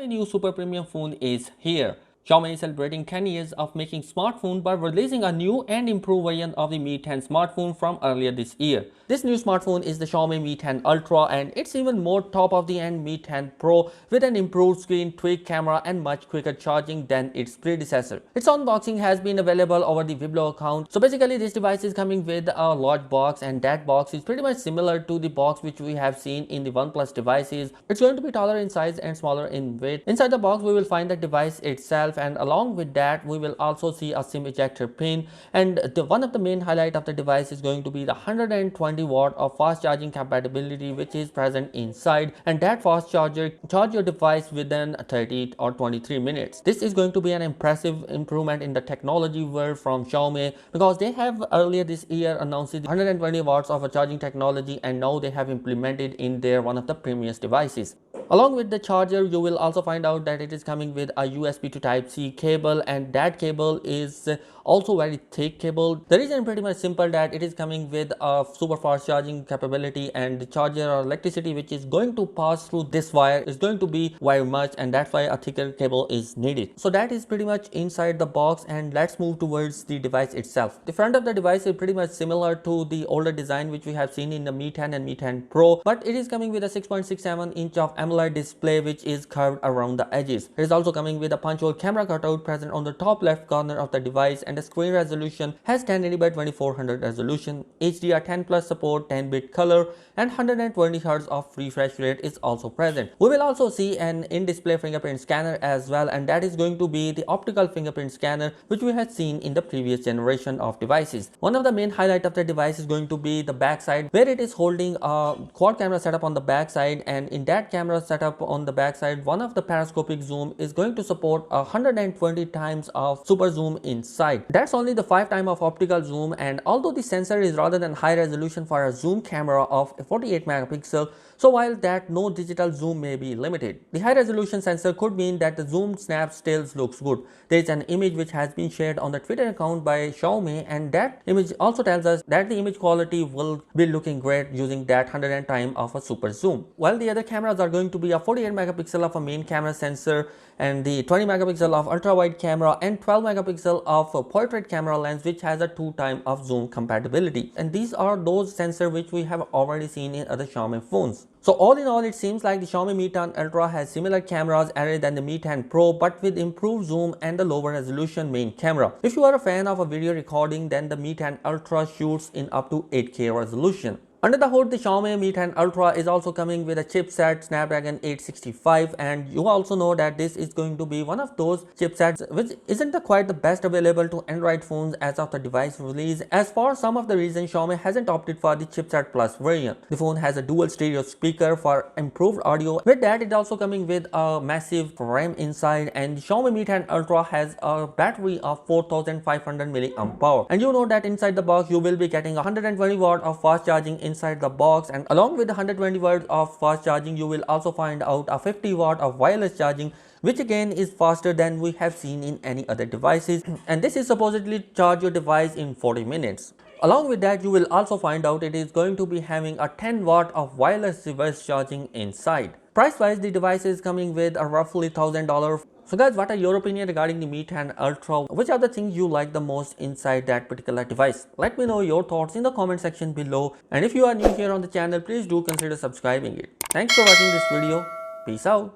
Xiaomi new super premium phone is here. Xiaomi is celebrating 10 years of making smartphones by releasing a new and improved version of the Mi 10 smartphone from earlier this year. This new smartphone is the Xiaomi Mi 10 Ultra, and it's even more top of the end Mi 10 Pro with an improved screen, tweaked camera and much quicker charging than its predecessor. Its unboxing has been available over the Viblo account. So basically this device is coming with a large box, and that box is pretty much similar to the box which we have seen in the OnePlus devices. It's going to be taller in size and smaller in weight. Inside the box we will find the device itself, and along with that we will also see a SIM ejector pin, and one of the main highlight of the device is going to be the 120 watt of fast charging compatibility which is present inside, and that fast charger charge your device within 30 or 23 minutes. This is going to be an impressive improvement in the technology world from Xiaomi, because they have earlier this year announced 120 watts of a charging technology, and now they have implemented in their one of the previous devices. Along with the charger, you will also find out that it is coming with a USB to Type-C cable, and that cable is also very thick cable. The reason pretty much simple, that it is coming with a super fast charging capability, and the charger or electricity which is going to pass through this wire is going to be very much, and that's why a thicker cable is needed. So that is pretty much inside the box, and let's move towards the device itself. The front of the device is pretty much similar to the older design which we have seen in the Mi 10 and Mi 10 Pro, but it is coming with a 6.67 inch of AMOLED display which is curved around the edges. It is also coming with a punch hole camera cutout present on the top left corner of the device, and the screen resolution has 1080 by 2400 resolution, HDR10 plus support, 10-bit color, and 120 Hz of refresh rate is also present. We will also see an in-display fingerprint scanner as well, and that is going to be the optical fingerprint scanner which we had seen in the previous generation of devices. One of the main highlight of the device is going to be the back side, where it is holding a quad camera setup on the back side, and in that camera setup on the back side, one of the periscopic zoom is going to support 120 times of super zoom inside. That's only the 5 times of optical zoom, and although the sensor is rather than high resolution for a zoom camera of 48 megapixel, so while that no digital zoom may be limited, the high resolution sensor could mean that the zoom snap still looks good. There is an image which has been shared on the Twitter account by Xiaomi, and that image also tells us that the image quality will be looking great using that 100 times of a super zoom. While the other cameras are going to be a 48 megapixel of a main camera sensor, and the 20 megapixel of ultra wide camera, and 12 megapixel of a portrait camera lens which has a 2 times of zoom compatibility. And these are those sensors which we have already seen in other Xiaomi phones. So all in all, it seems like the Xiaomi Mi 10 Ultra has similar cameras array than the Mi 10 Pro, but with improved zoom and the lower resolution main camera. If you are a fan of a video recording, then the Mi 10 Ultra shoots in up to 8K resolution. Under the hood, the Xiaomi Mi 10 Ultra is also coming with a chipset Snapdragon 865, and you also know that this is going to be one of those chipsets which isn't quite the best available to Android phones as of the device release, as for some of the reasons Xiaomi hasn't opted for the chipset plus variant. The phone has a dual stereo speaker for improved audio. With that, it's also coming with a massive RAM inside, and the Xiaomi Mi 10 Ultra has a battery of 4500 mAh, and you know that inside the box you will be getting 120 watt of fast charging inside the box, and along with the 120 watts of fast charging you will also find out a 50 watt of wireless charging, which again is faster than we have seen in any other devices, and this is supposedly charge your device in 40 minutes. Along with that, you will also find out it is going to be having a 10 watt of wireless reverse charging inside. Price wise, the device is coming with a roughly $1000. So guys, what are your opinion regarding the Mi 10 Ultra? Which are the things you like the most inside that particular device? Let me know your thoughts in the comment section below, and if you are new here on the channel, please do consider subscribing it. Thanks for watching this video. Peace out.